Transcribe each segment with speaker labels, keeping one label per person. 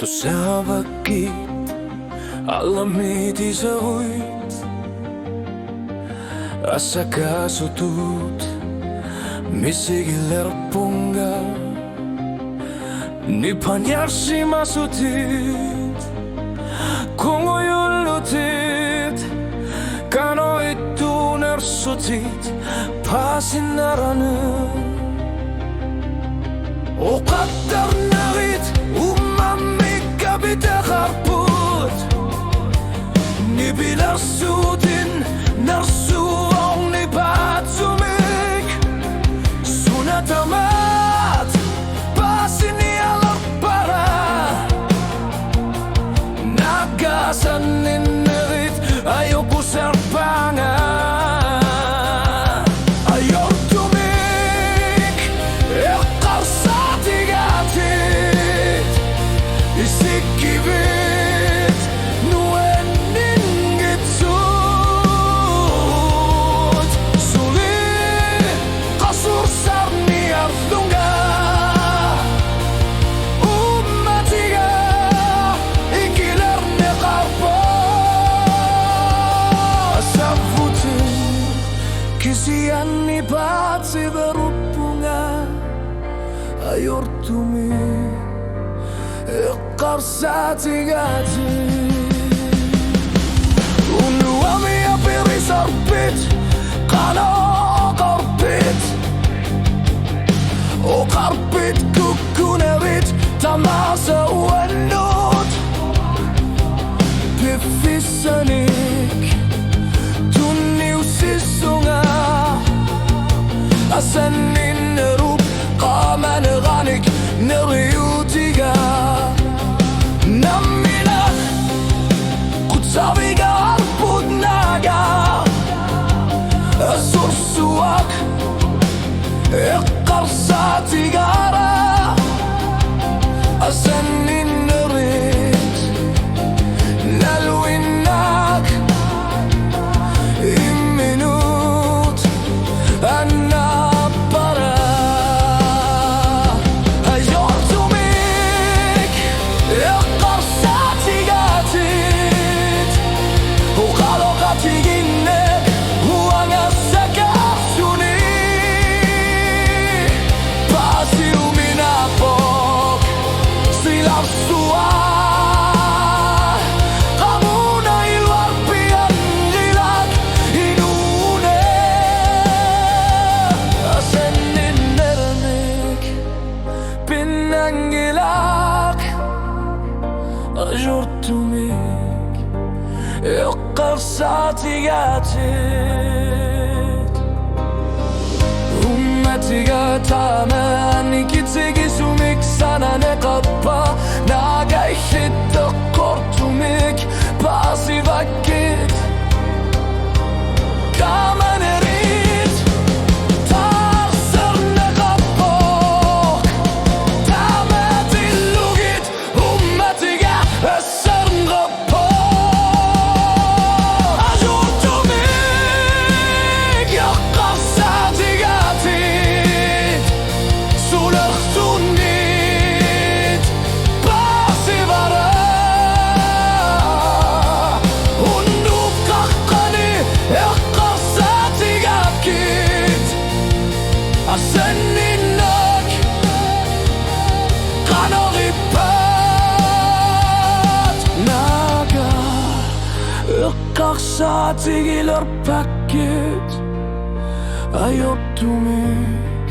Speaker 1: Tussavakit alla miti sa uit Assa kasutut misigiller punga Ni panyarsi masutit Kungo yullutit Kano itu nersutit Pasin naranın O qaddar narit Ummamika bitakharbut Nibilar sudin Narsuong ni batsumik Sunatamat Pasin yalar para Nagasan ninerit Ayoko serpangan Kisian ni batsi berhubungan Ayortumi Qarsati gati Unuami apiri sorbit Qano korbit O karbit kukunevit Tamasa wannut Bifisanik Tunni usisunga Asanin nerub Qaman ghanik Neriyutiga Naminak Kutsaviga arbudnaga Asursuak Iqqarsatigara Asanin nerit Nalwinnak Imminut Anna Ajurtumik Iqqarsati gatit Ummetiga taman Ikitsigi sumik sana neqabba Naga ihitta qortumik Basi vakit Kaman erit Tarsar neqabbok Tamat illugit Ummetiga Essern rapport Ajurtumik Iqqarsati gatit Sulaqtunit Basi vara Unduk qaqqani Iqqarsati gabkit Asenninnak Qanoripat Naga Iqqarsati gilar pakket Ayottumik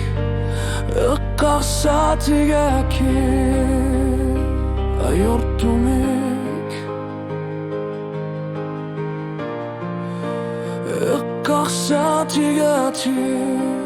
Speaker 1: Iqqarsati gakit Ayottumik Iqqarsati gatit